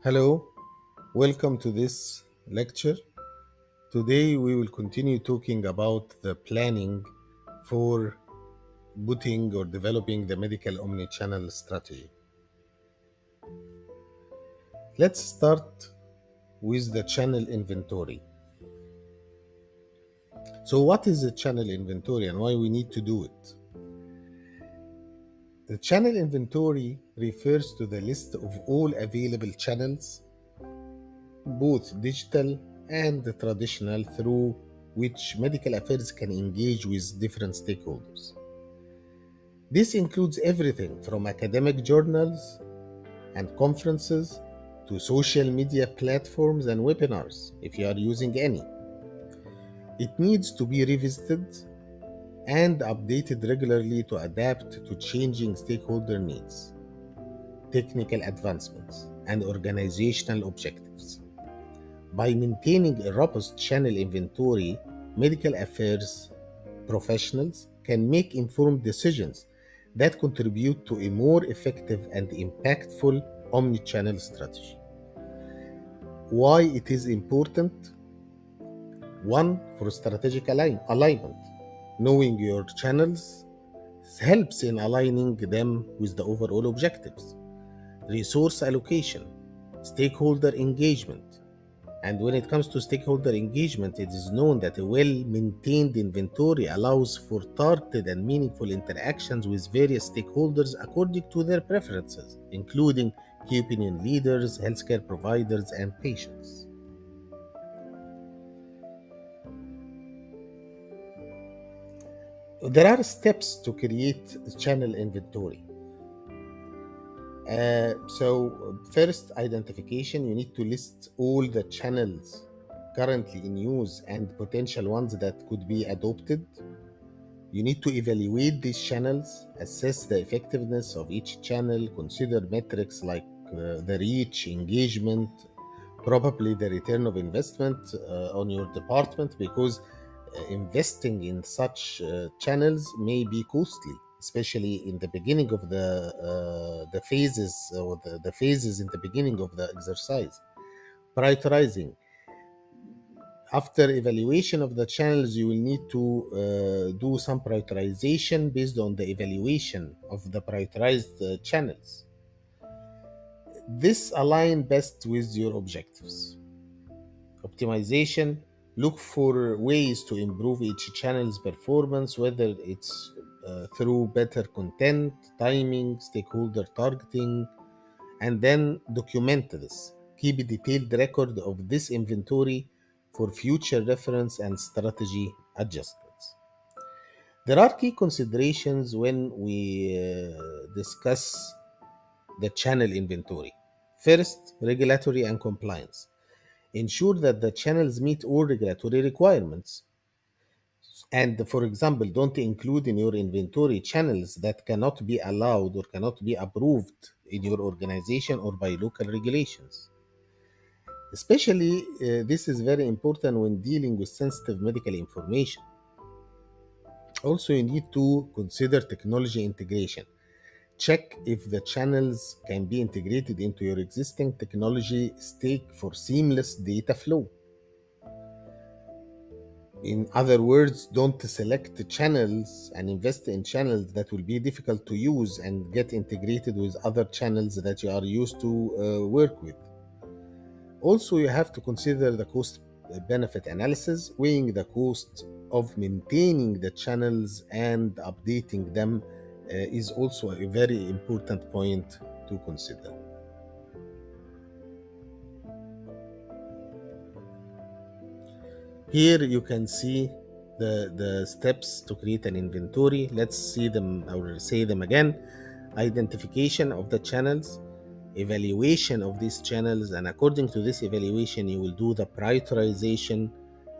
Hello, welcome to this lecture. Today we will continue talking about the planning for putting or developing the medical omnichannel strategy. Let's start with the channel inventory. So, what is a channel inventory and why we need to do it? The channel inventory refers to the list of all available channels, both digital and traditional, through which medical affairs can engage with different stakeholders. This includes everything from academic journals and conferences to social media platforms and webinars, if you are using any. It needs to be revisited and updated regularly to adapt to changing stakeholder needs, technical advancements, and organizational objectives. By maintaining a robust channel inventory, medical affairs professionals can make informed decisions that contribute to a more effective and impactful omnichannel strategy. Why it is important? One, for strategic alignment. Knowing your channels helps in aligning them with the overall objectives. Resource allocation, stakeholder engagement. And when it comes to stakeholder engagement, it is known that a well maintained inventory allows for targeted and meaningful interactions with various stakeholders according to their preferences, including key opinion leaders, healthcare providers, and patients. There are steps to create a channel inventory. First, identification. You need to list all the channels currently in use and potential ones that could be adopted. You need to evaluate these channels, assess the effectiveness of each channel, consider metrics like the reach, engagement, probably the return of investment on your department, because investing in such channels may be costly, especially in the beginning of the phases or the phases in the beginning of the exercise. Prioritizing. After evaluation of the channels, you will need to do some prioritization based on the evaluation of the prioritized channels. This align best with your objectives. Optimization. Look for ways to improve each channel's performance, whether it's through better content, timing, stakeholder targeting, and then document this. Keep a detailed record of this inventory for future reference and strategy adjustments. There are key considerations when we discuss the channel inventory. First, regulatory and compliance. Ensure that the channels meet all regulatory requirements. And for example, don't include in your inventory channels that cannot be allowed or cannot be approved in your organization or by local regulations. Especially, this is very important when dealing with sensitive medical information. Also, you need to consider technology integration. Check if the channels can be integrated into your existing technology stack for seamless data flow. In other words, don't select channels and invest in channels that will be difficult to use and get integrated with other channels that you are used to work with. Also, you have to consider the cost benefit analysis, weighing the cost of maintaining the channels and updating them is also a very important point to consider. Here you can see the steps to create an inventory. Let's see them or say them again. Identification of the channels, evaluation of these channels, and according to this evaluation, you will do the prioritization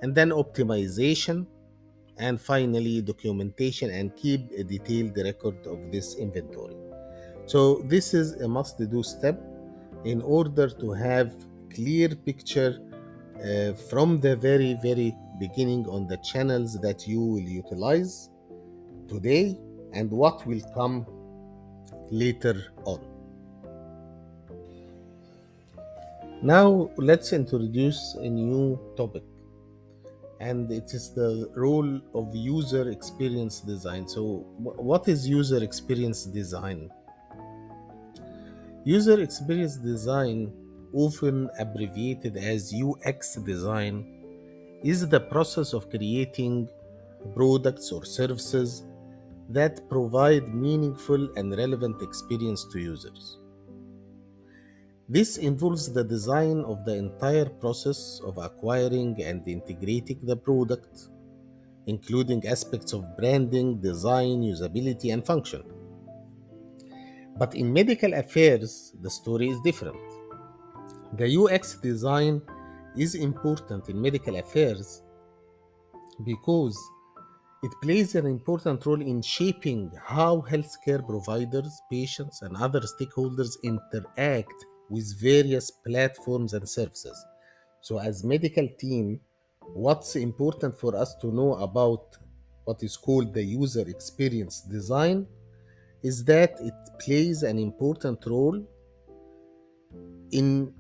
and then optimization, and finally documentation and keep a detailed record of this inventory. So this is a must-do step in order to have clear picture from the very beginning on the channels that you will utilize today and what will come later on. Now, let's introduce a new topic, and it is the role of user experience design. So, what is user experience design? User experience design, often abbreviated as UX design, is the process of creating products or services that provide meaningful and relevant experience to users. This involves the design of the entire process of acquiring and integrating the product, including aspects of branding, design, usability, and function. But in medical affairs, the story is different. The UX design is important in medical affairs because it plays an important role in shaping how healthcare providers, patients, and other stakeholders interact with various platforms and services. So, as medical team, what's important for us to know about what is called the user experience design is that it plays an important role in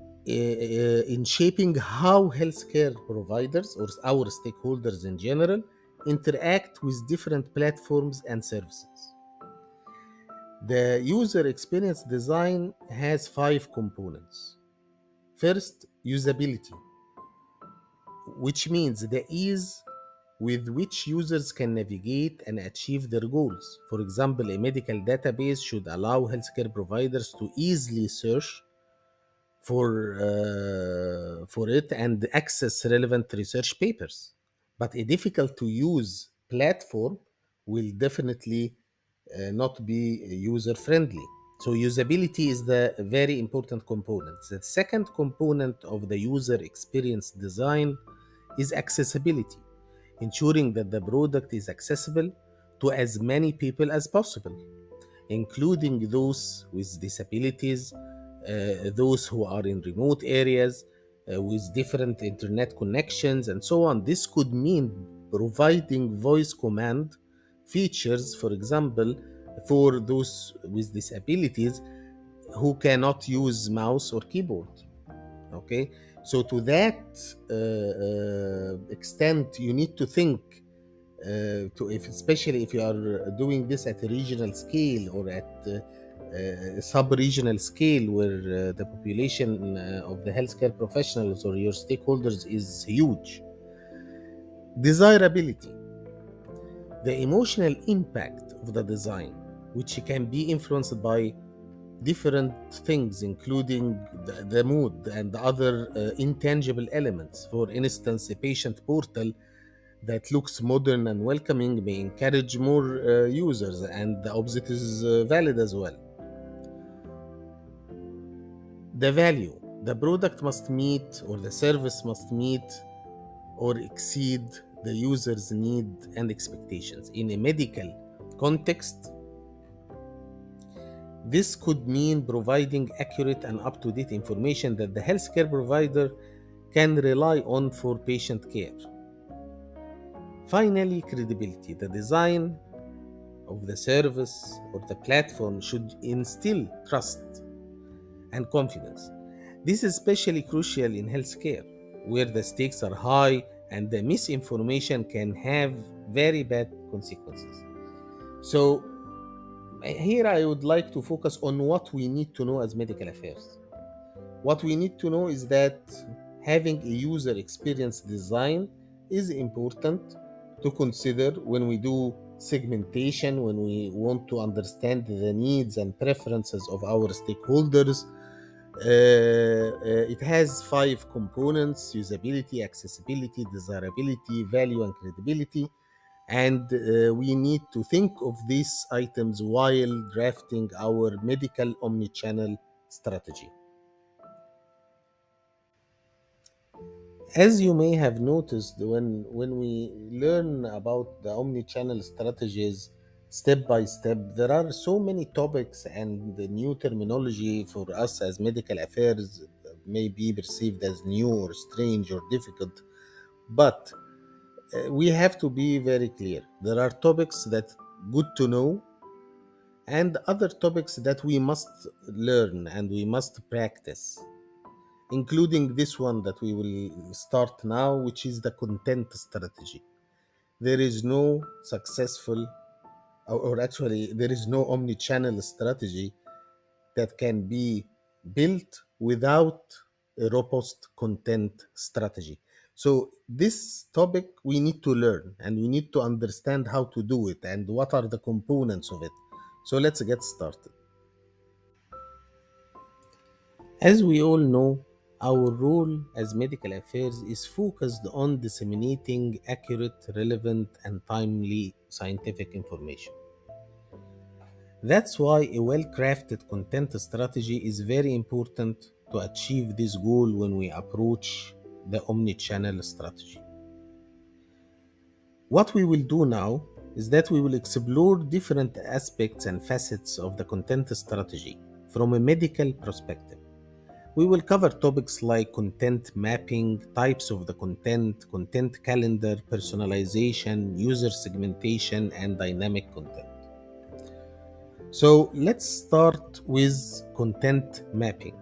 shaping how healthcare providers or our stakeholders in general interact with different platforms and services. The user experience design has five components. First, usability, which means the ease with which users can navigate and achieve their goals. For example, a medical database should allow healthcare providers to easily search for it and access relevant research papers. But a difficult to use platform will definitely not be user friendly. So usability is the very important component. The second component of the user experience design is accessibility, ensuring that the product is accessible to as many people as possible, including those with disabilities, those who are in remote areas, with different internet connections, and so on. This could mean providing voice command features, for example, for those with disabilities who cannot use mouse or keyboard. Okay, so to that extent, you need to think to if especially if you are doing this at a regional scale or at sub-regional scale where the population of the healthcare professionals or your stakeholders is huge. Desirability, the emotional impact of the design, which can be influenced by different things, including the mood and other intangible elements. For instance, a patient portal that looks modern and welcoming may encourage more users, and the opposite is valid as well. The value, the product must meet or the service must meet or exceed the user's need and expectations. In a medical context, this could mean providing accurate and up to date information that the healthcare provider can rely on for patient care. Finally, credibility. The design of the service or the platform should instill trust and confidence. This is especially crucial in healthcare, where the stakes are high and the misinformation can have very bad consequences. So, here I would like to focus on what we need to know as medical affairs. What we need to know is that having a user experience design is important to consider when we do segmentation, when we want to understand the needs and preferences of our stakeholders. It has five components: usability, accessibility, desirability, value, and credibility. And we need to think of these items while drafting our medical omnichannel strategy. As you may have noticed, when we learn about the omni-channel strategies step by step, there are so many topics and the new terminology for us as medical affairs may be perceived as new or strange or difficult. But we have to be very clear. There are topics that good to know and other topics that we must learn and we must practice. including this one that we will start now, which is the content strategy. There is no successful, or actually, there is no omni-channel strategy that can be built without a robust content strategy. So, this topic we need to learn and we need to understand how to do it and what are the components of it. So, let's get started. As we all know, our role as medical affairs is focused on disseminating accurate, relevant, and timely scientific information. That's why a well crafted content strategy is very important to achieve this goal when we approach the omni-channel strategy. What we will do now is that we will explore different aspects and facets of the content strategy from a medical perspective. We will cover topics like content mapping, types of the content, content calendar, personalization, user segmentation, and dynamic content. So let's start with content mapping.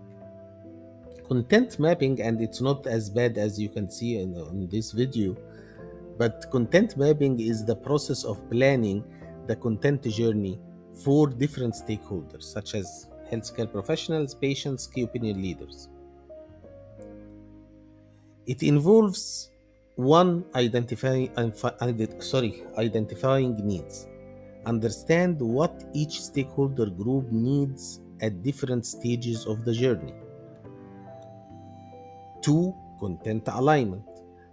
Content mapping, and it's not as bad as you can see in this video, but content mapping is the process of planning the content journey for different stakeholders, such as healthcare professionals, patients, key opinion leaders. It involves one identifying needs. Understand what each stakeholder group needs at different stages of the journey. Two, content alignment.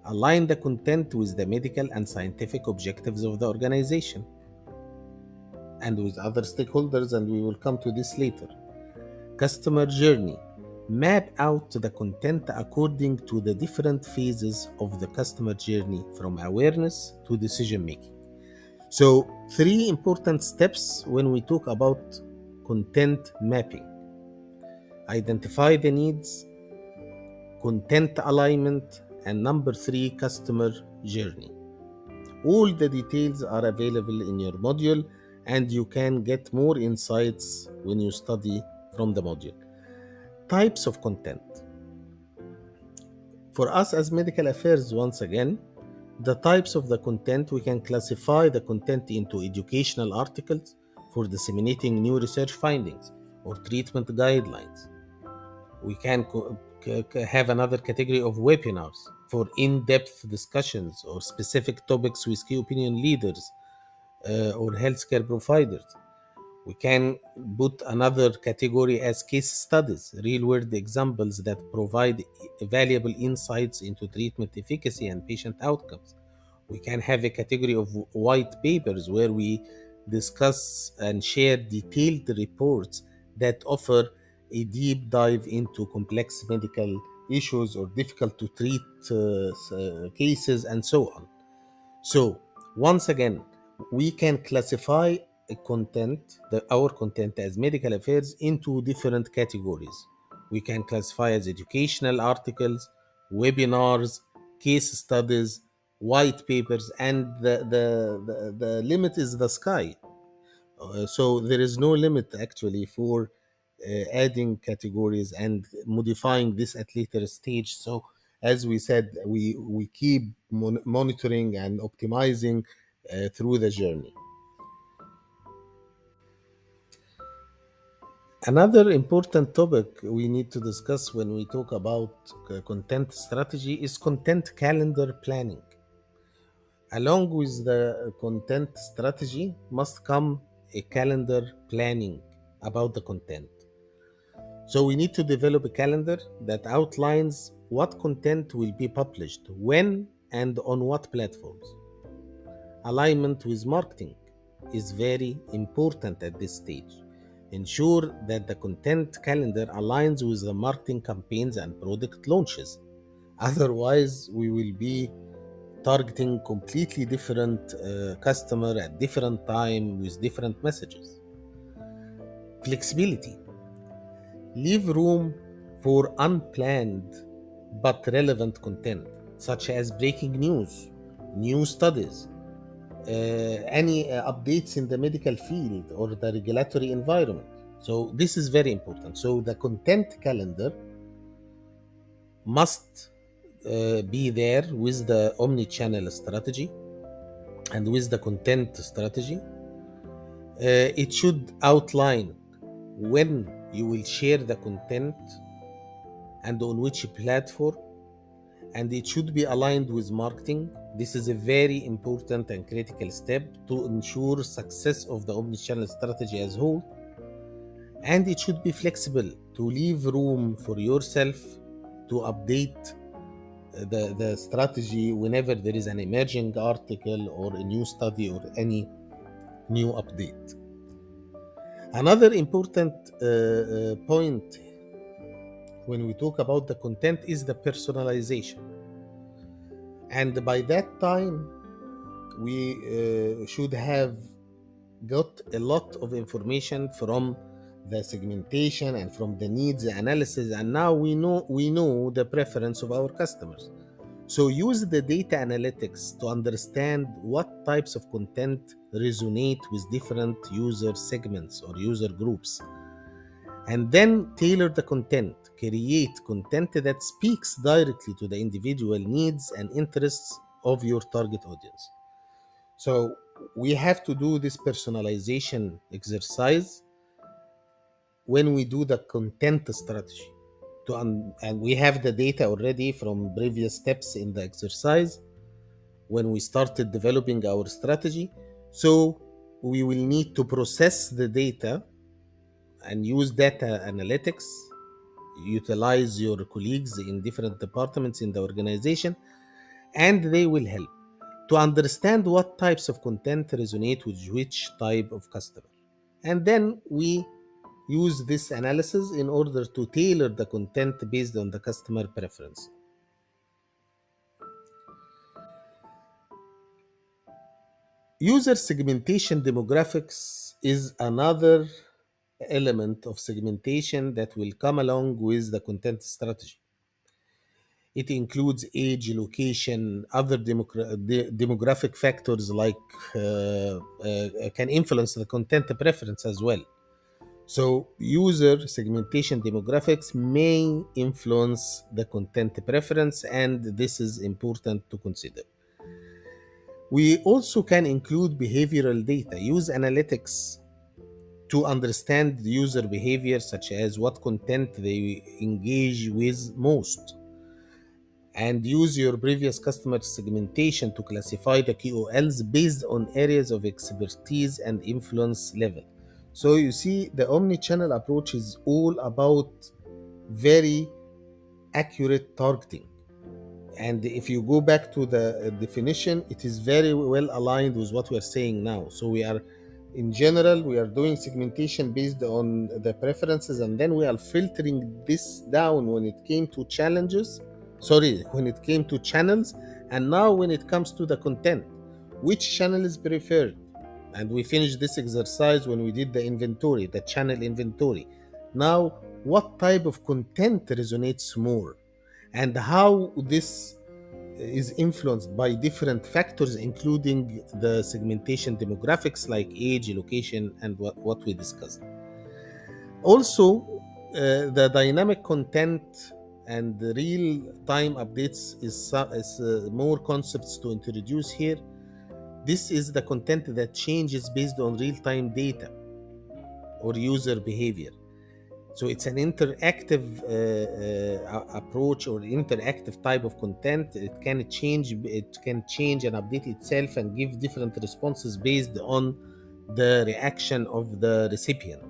Align the content with the medical and scientific objectives of the organization and with other stakeholders, and we will come to this later. Customer journey. Map out the content according to the different phases of the customer journey from awareness to decision making. So, three important steps when we talk about content mapping: identify the needs, content alignment, and number three, customer journey. All the details are available in your module, and you can get more insights when you study from the module. Types of content. For us as medical affairs, once again, the types of the content, we can classify the content into educational articles for disseminating new research findings or treatment guidelines. We can have another category of webinars for in depth discussions or specific topics with key opinion leaders or healthcare providers. We can put another category as case studies, real world examples that provide valuable insights into treatment efficacy and patient outcomes. We can have a category of white papers where we discuss and share detailed reports that offer a deep dive into complex medical issues or difficult to treat cases and so on. So, once again, we can classify our content as medical affairs into different categories. We can classify as educational articles, webinars, case studies, white papers, and the limit is the sky. So there is no limit actually for adding categories and modifying this at later stage. So as we said, we keep monitoring and optimizing through the journey. Another important topic we need to discuss when we talk about content strategy is content calendar planning. Along with the content strategy must come a calendar planning about the content. So we need to develop a calendar that outlines what content will be published, when, and on what platforms. Alignment with marketing is very important at this stage. Ensure that the content calendar aligns with the marketing campaigns and product launches. Otherwise, we will be targeting completely different customer at different time with different messages. Flexibility. Leave room for unplanned but relevant content, such as breaking news, new studies, any updates in the medical field or the regulatory environment. So, this is very important. So, the content calendar must be there with the omni-channel strategy and with the content strategy. It should outline when you will share the content and on which platform, and it should be aligned with marketing. This is a very important and critical step to ensure success of the omnichannel strategy as a whole. And it should be flexible to leave room for yourself to update the strategy whenever there is an emerging article or a new study or any new update. Another important point when we talk about the content is the personalization. And by that time, we should have got a lot of information from the segmentation and from the needs analysis, and now we know the preference of our customers. So use the data analytics to understand what types of content resonate with different user segments or user groups, and then tailor the content. Create content that speaks directly to the individual needs and interests of your target audience. So we have to do this personalization exercise when we do the content strategy. And we have the data already from previous steps in the exercise when we started developing our strategy. So we will need to process the data and use data analytics, utilize your colleagues in different departments in the organization, and they will help to understand what types of content resonate with which type of customer. And then we use this analysis in order to tailor the content based on the customer preference. User segmentation demographics is another element of segmentation that will come along with the content strategy. It includes age, location, other demographic factors like can influence the content preference as well. So, user segmentation demographics may influence the content preference, and this is important to consider. We also can include behavioral data, use analytics to understand the user behavior, such as what content they engage with most, and use your previous customer segmentation to classify the KOLs based on areas of expertise and influence level. So you see, the omni-channel approach is all about very accurate targeting. And if you go back to the definition, it is very well aligned with what we are saying now. So we are, in general, we are doing segmentation based on the preferences, and then we are filtering this down when it came to challenges. Sorry, when it came to channels, and now when it comes to the content, which channel is preferred? And we finished this exercise when we did the inventory, the channel inventory. Now, what type of content resonates more? And how this is influenced by different factors, including the segmentation demographics like age, location, and what we discussed. Also, the dynamic content and the real time updates is more concepts to introduce here. This is the content that changes based on real time data or user behavior. So it's an interactive approach or interactive type of content. It can change and update itself and give different responses based on the reaction of the recipient.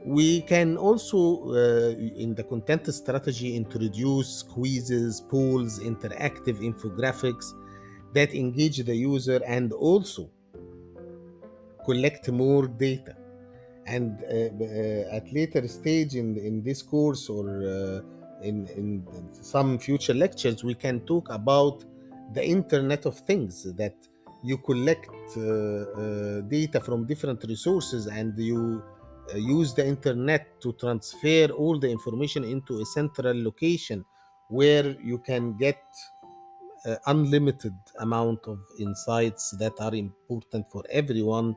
We can also, in the content strategy, introduce quizzes, polls, interactive infographics that engage the user and also collect more data. And at later stage in this course or in some future lectures, we can talk about the Internet of Things, that you collect data from different resources, and you use the internet to transfer all the information into a central location where you can get unlimited amount of insights that are important for everyone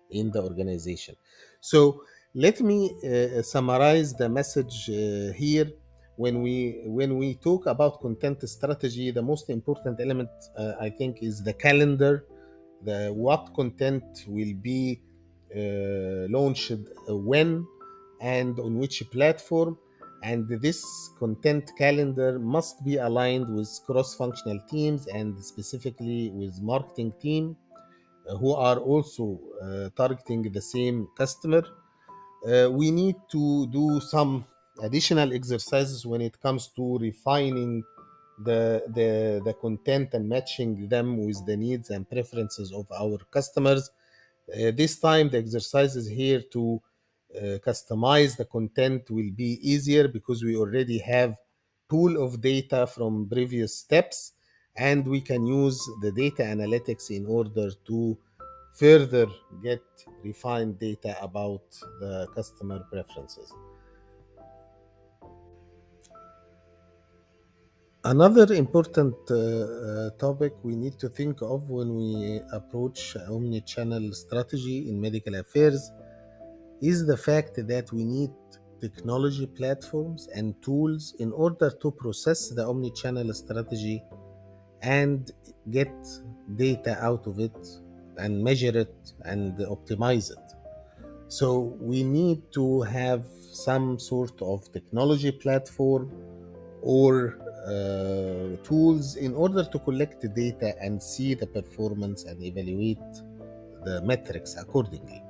in the organization. So let me summarize the message here. when we talk about content strategy, the most important element, I think, is the calendar, the what content will be launched when and on which platform. And this content calendar must be aligned with cross-functional teams and specifically with marketing team who are also targeting the same customer. We need to do some additional exercises when it comes to refining the content and matching them with the needs and preferences of our customers. This time the exercises here to customize the content will be easier because we already have pool of data from previous steps, and we can use the data analytics in order to further get refined data about the customer preferences. Another important topic we need to think of when we approach omni-channel strategy in medical affairs is the fact that we need technology platforms and tools in order to process the omni-channel strategy and get data out of it and measure it and optimize it. So we need to have some sort of technology platform or tools in order to collect the data and see the performance and evaluate the metrics accordingly.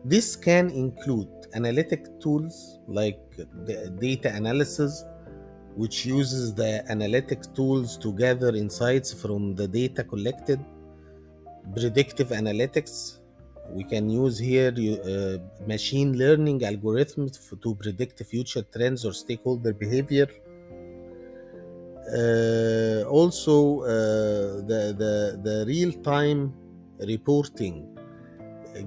This can include analytic tools like the data analysis, which uses the analytic tools to gather insights from the data collected. Predictive analytics, we can use here machine learning algorithms to predict future trends or stakeholder behavior. Also, the real time reporting,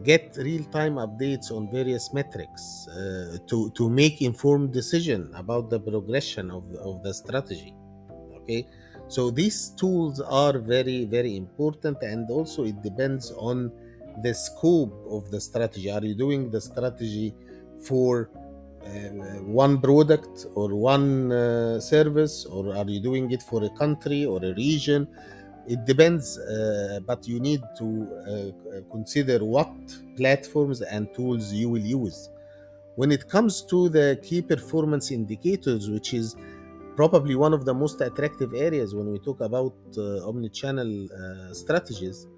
get real-time updates on various metrics to make informed decision about the progression of the strategy. Okay, so these tools are very very important, and also it depends on the scope of the strategy. Are you doing the strategy for one product or one service, or are you doing it for a country or a region? It depends, but you need to consider what platforms and tools you will use. When it comes to the key performance indicators, which is probably one of the most attractive areas when we talk about omni-channel strategies,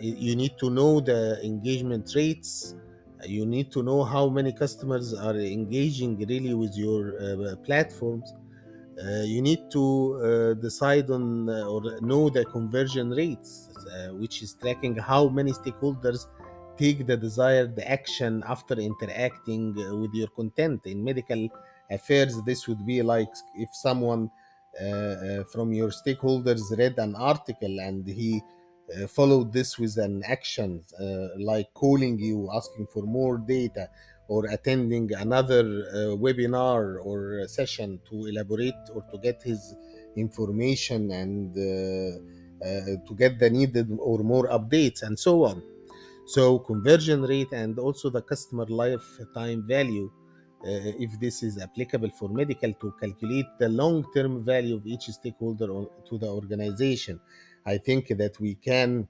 you need to know the engagement rates. You need to know how many customers are engaging really with your platforms. You need to decide on or know the conversion rates, which is tracking how many stakeholders take the desired action after interacting with your content. In medical affairs, this would be like if someone from your stakeholders read an article and he followed this with an action, like calling you, asking for more data, or attending another webinar or session to elaborate or to get his information and to get the needed or more updates and so on. So conversion rate and also the customer lifetime value, if this is applicable for medical, to calculate the long-term value of each stakeholder to the organization. I think that we can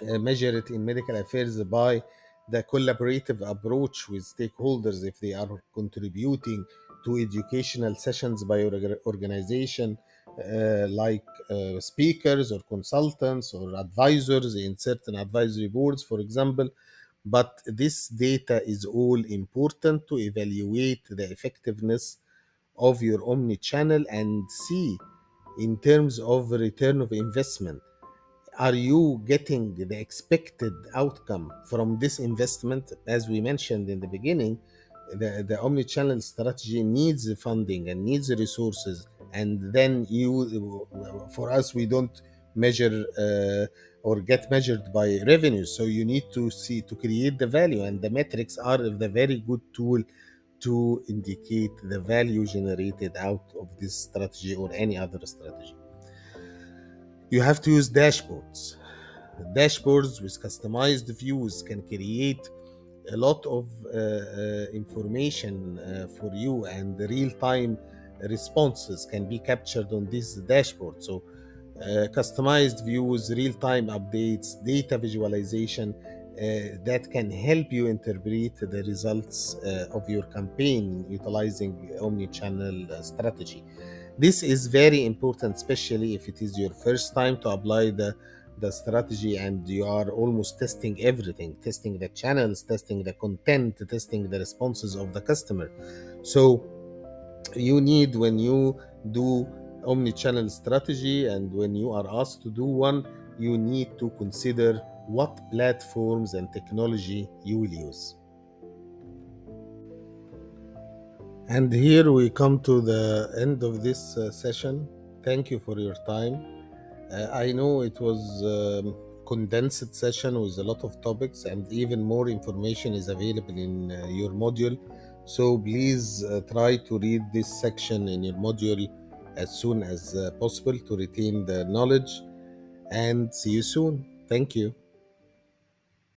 measure it in medical affairs by the collaborative approach with stakeholders. If they are contributing to educational sessions by organization, like speakers or consultants or advisors in certain advisory boards, for example. But this data is all important to evaluate the effectiveness of your omni channel and see in terms of return of investment, are you getting the expected outcome from this investment? As we mentioned in the beginning, the omni-channel strategy needs funding and needs resources. And then for us, we don't measure or get measured by revenue. So you need to see to create the value, and the metrics are the very good tool to indicate the value generated out of this strategy or any other strategy. You have to use dashboards. Dashboards with customized views can create a lot of information for you, and the real-time responses can be captured on this dashboard. So customized views, real-time updates, data visualization that can help you interpret the results of your campaign utilizing omni-channel strategy. This is very important, especially if it is your first time to apply the strategy and you are almost testing everything, testing the channels, testing the content, testing the responses of the customer. So you need, when you do omni-channel strategy and when you are asked to do one, you need to consider what platforms and technology you will use. And here we come to the end of this session. Thank you for your time. I know it was condensed session with a lot of topics, and even more information is available in your module. So please try to read this section in your module as soon as possible to retain the knowledge. And see you soon. Thank you.